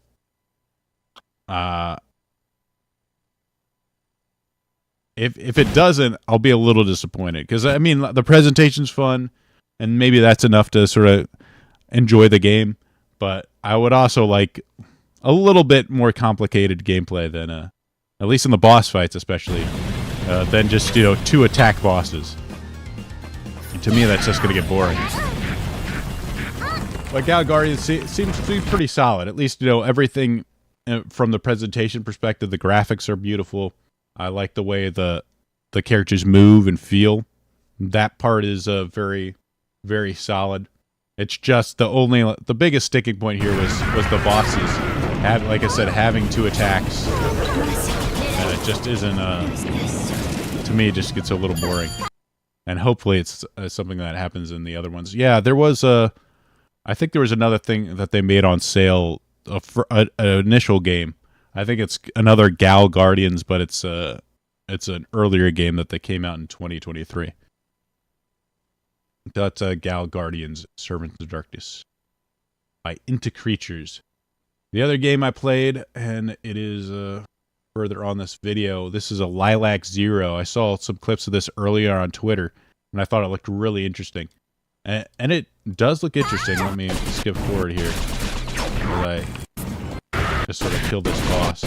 if it doesn't, I'll be a little disappointed. Because, I mean, the presentation's fun, and maybe that's enough to sort of enjoy the game. But I would also like a little bit more complicated gameplay than, at least in the boss fights especially, than just, two attack bosses. And to me, that's just going to get boring. But Gal Guardians seems to be pretty solid. At least, everything from the presentation perspective, the graphics are beautiful. I like the way the characters move and feel. That part is very, very solid. It's just the biggest sticking point here was the bosses. Like I said, having two attacks. And it just isn't, to me, it just gets a little boring. And hopefully it's something that happens in the other ones. Yeah, there was I think there was another thing that they made on sale for an initial game. I think it's another Gal Guardians, but it's an earlier game that they came out in 2023. That's Gal Guardians, Servants of Darkness by Into Creatures. The other game I played, and it is further on this video, this is a Lilac Zero. I saw some clips of this earlier on Twitter, and I thought it looked really interesting. And it does look interesting. Let me skip forward here. I just sort of kill this boss.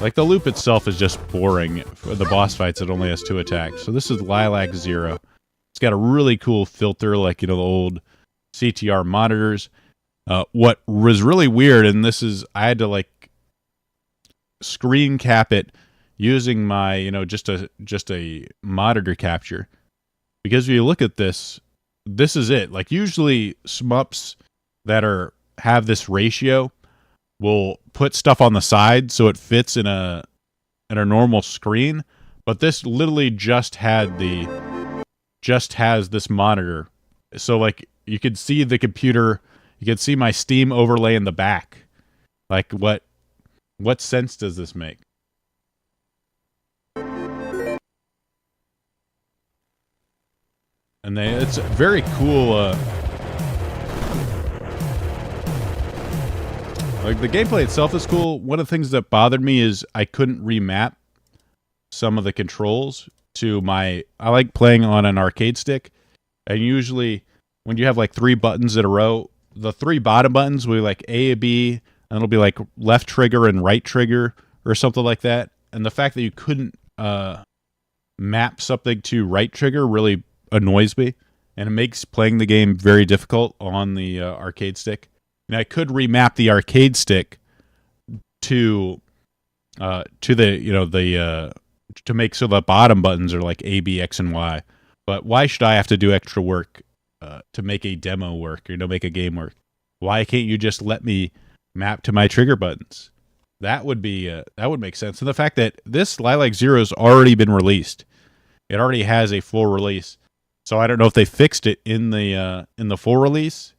Like, the loop itself is just boring. For the boss fights, it only has two attacks. So this is Lilac Zero. It's got a really cool filter, like, the old CTR monitors. What was really weird, and this is, I had to, like, screen cap it using my, just a monitor capture. Because if you look at this, this is it. Like, usually shmups that have this ratio will put stuff on the side so it fits in a normal screen, but this literally just has this monitor. So, like, you could see the computer, you could see my Steam overlay in the back. Like, what sense does this make? And it's very cool. Like, the gameplay itself is cool. One of the things that bothered me is I couldn't remap some of the controls to my... I like playing on an arcade stick, and usually when you have like 3 buttons in a row, the 3 bottom buttons will be like A, B, and it'll be like left trigger and right trigger or something like that. And the fact that you couldn't map something to right trigger really annoys me, and it makes playing the game very difficult on the arcade stick. And I could remap the arcade stick to the to make so the bottom buttons are like A, B, X, and Y. But why should I have to do extra work to make a demo work, or make a game work? Why can't you just let me map to my trigger buttons? That would be that would make sense. And the fact that this Lilac Zero has already been released, it already has a full release. So I don't know if they fixed it in the full release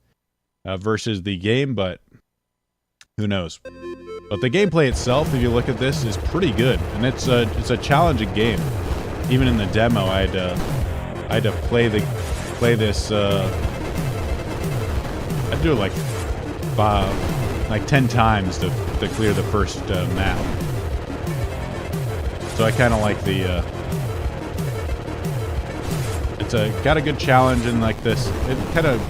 versus the game, but who knows? But the gameplay itself, if you look at this, is pretty good, and it's a challenging game. Even in the demo, I had to play this. I'd do it like 10 times to clear the first map. So I kind of like the. It's got a good challenge, and like this, it kind of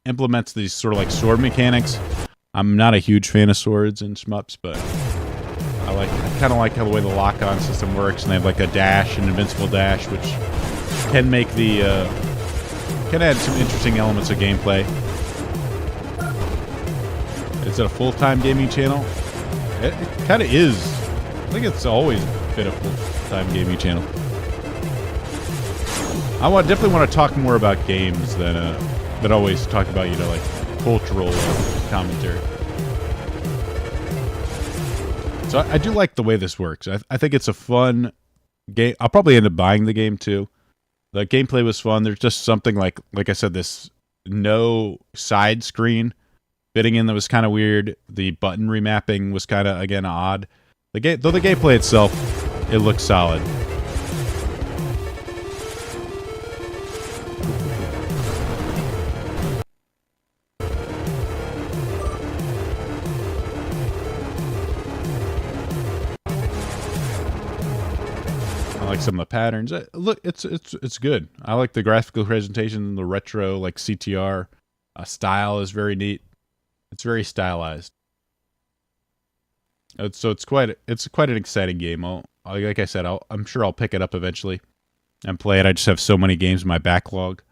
implements these sort of like sword mechanics. I'm not a huge fan of swords and shmups, but I kind of like how the way the lock-on system works, and they have like a dash, an invincible dash, which can make the can add some interesting elements of gameplay. Is it a full-time gaming channel? It kind of is. I think it's always been a full-time gaming channel. I definitely want to talk more about games than always talk about, like cultural commentary. So I do like the way this works. I think it's a fun game. I'll probably end up buying the game too. The gameplay was fun. There's just something like I said, this no side screen fitting in that was kind of weird. The button remapping was kind of, again, odd. Though the gameplay itself, it looks solid. I like some of the patterns. Look, it's good. I like the graphical presentation, the retro like CTR style is very neat. It's very stylized. So it's quite an exciting game. Like I said, I'm sure I'll pick it up eventually and play it. I just have so many games in my backlog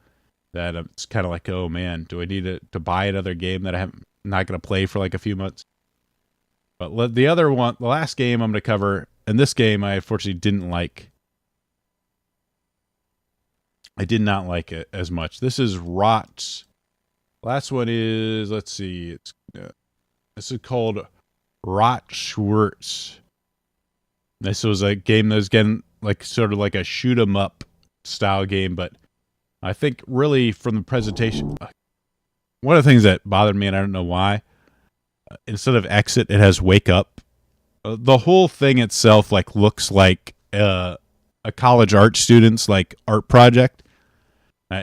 that it's kind of like, oh man, do I need to buy another game that I'm not going to play for like a few months? But the other one, the last game I'm going to cover, and this game I unfortunately didn't like. I did not like it as much. This is Rot. Last one is, let's see, this is called Rot Schwartz. This was a game that was getting like sort of like a shoot 'em up style game, but I think really from the presentation, one of the things that bothered me, and I don't know why, instead of exit, it has wake up. The whole thing itself like looks like a college art student's like art project.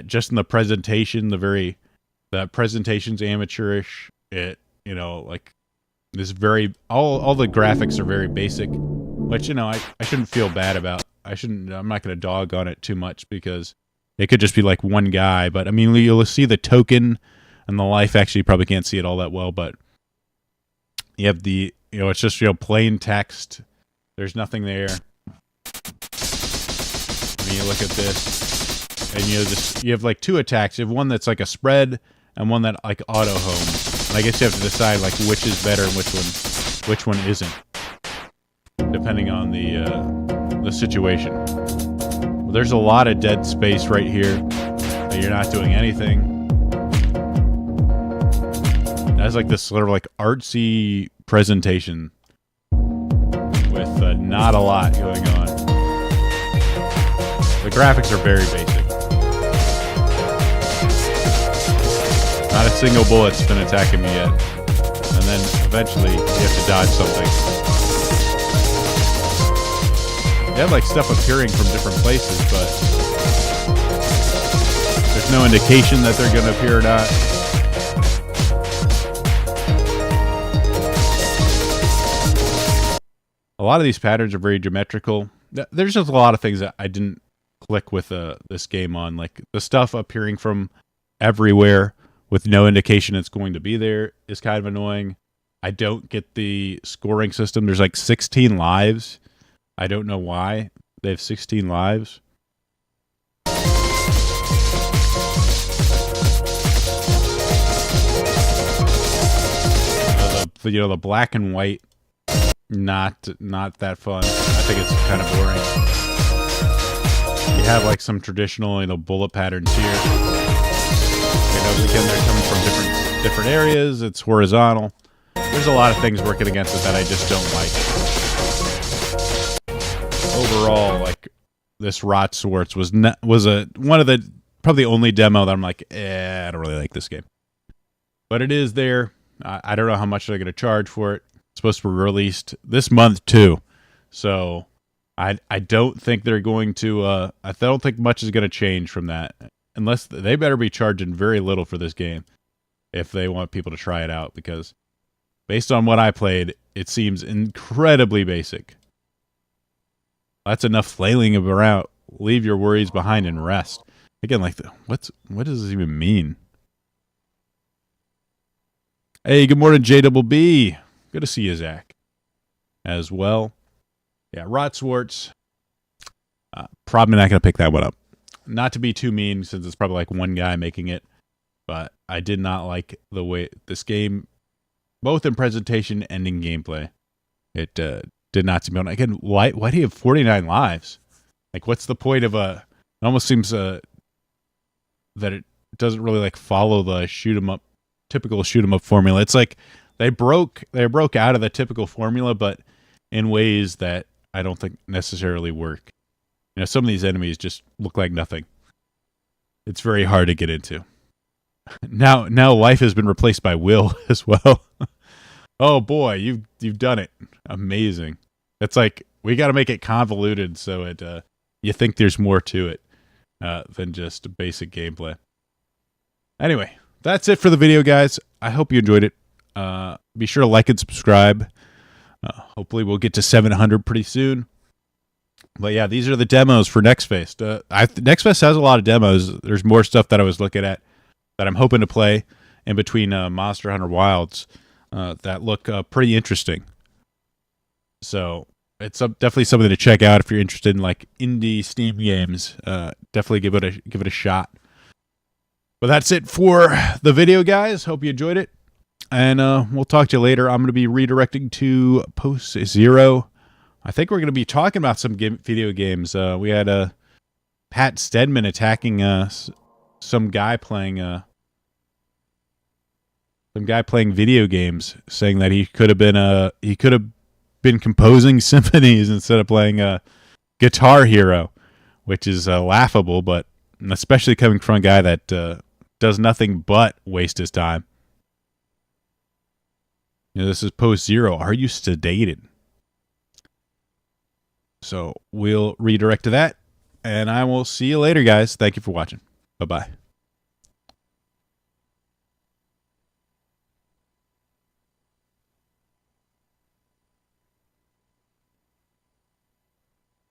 Just in the presentation, the presentation's amateurish. It, like this very all the graphics are very basic, which I shouldn't feel bad about. I'm not going to dog on it too much because it could just be like one guy. But I mean, you'll see the token and the life. Actually, you probably can't see it all that well, but you have the it's just plain text. There's nothing there. I mean, you look at this. And you have like 2 attacks. You have one that's like a spread and one that like auto home. And I guess you have to decide like which is better and which one isn't, depending on the situation. Well, there's a lot of dead space right here that you're not doing anything. It has like this sort of like artsy presentation with not a lot going on. The graphics are very basic. Not a single bullet's been attacking me yet. And then eventually you have to dodge something. They have like stuff appearing from different places, but there's no indication that they're going to appear or not. A lot of these patterns are very geometrical. There's just a lot of things that I didn't click with this game on, like the stuff appearing from everywhere with no indication it's going to be there is kind of annoying. I don't get the scoring system. There's like 16 lives. I don't know why they have 16 lives. The black and white, not that fun. I think it's kind of boring. You have like some traditional, bullet patterns here. Again, they're coming from different areas. It's horizontal. There's a lot of things working against it that I just don't like. Overall, like this Rot Swartz was one of the probably the only demo that I'm like, I don't really like this game. But it is there. I don't know how much they're going to charge for it. It's supposed to be released this month too, so I don't think they're going to. I don't think much is going to change from that, unless they better be charging very little for this game if they want people to try it out. Because based on what I played, it seems incredibly basic. That's enough flailing around. Leave your worries behind and rest. Again, like what does this even mean? Hey, good morning, JBB. Good to see you, Zach, as well. Yeah, Rot Swartz. Probably not going to pick that one up. Not to be too mean, since it's probably like one guy making it, but I did not like the way this game, both in presentation and in gameplay, it did not seem. Again, why do you have 49 lives? Like, what's the point of a? It almost seems that it doesn't really like follow the typical shoot 'em up formula. It's like they broke out of the typical formula, but in ways that I don't think necessarily work. Some of these enemies just look like nothing. It's very hard to get into. Now life has been replaced by will as well. Oh boy, you've done it. Amazing. It's like we got to make it convoluted so it you think there's more to it than just basic gameplay. Anyway, that's it for the video, guys. I hope you enjoyed it. Be sure to like and subscribe. Hopefully we'll get to 700 pretty soon. But yeah, these are the demos for Next Fest. Next Fest has a lot of demos. There's more stuff that I was looking at that I'm hoping to play in between Monster Hunter Wilds that look pretty interesting. So it's definitely something to check out if you're interested in like indie Steam games. Definitely give it a shot. But that's it for the video, guys. Hope you enjoyed it. And we'll talk to you later. I'm going to be redirecting to Post Zero. I think we're going to be talking about some video games. We had Pat Stedman attacking some guy playing video games, saying that he could have been composing symphonies instead of playing Guitar Hero, which is laughable, but especially coming from a guy that does nothing but waste his time. This is Post Zero. Are you sedated? So we'll redirect to that, and I will see you later, guys. Thank you for watching. Bye-bye.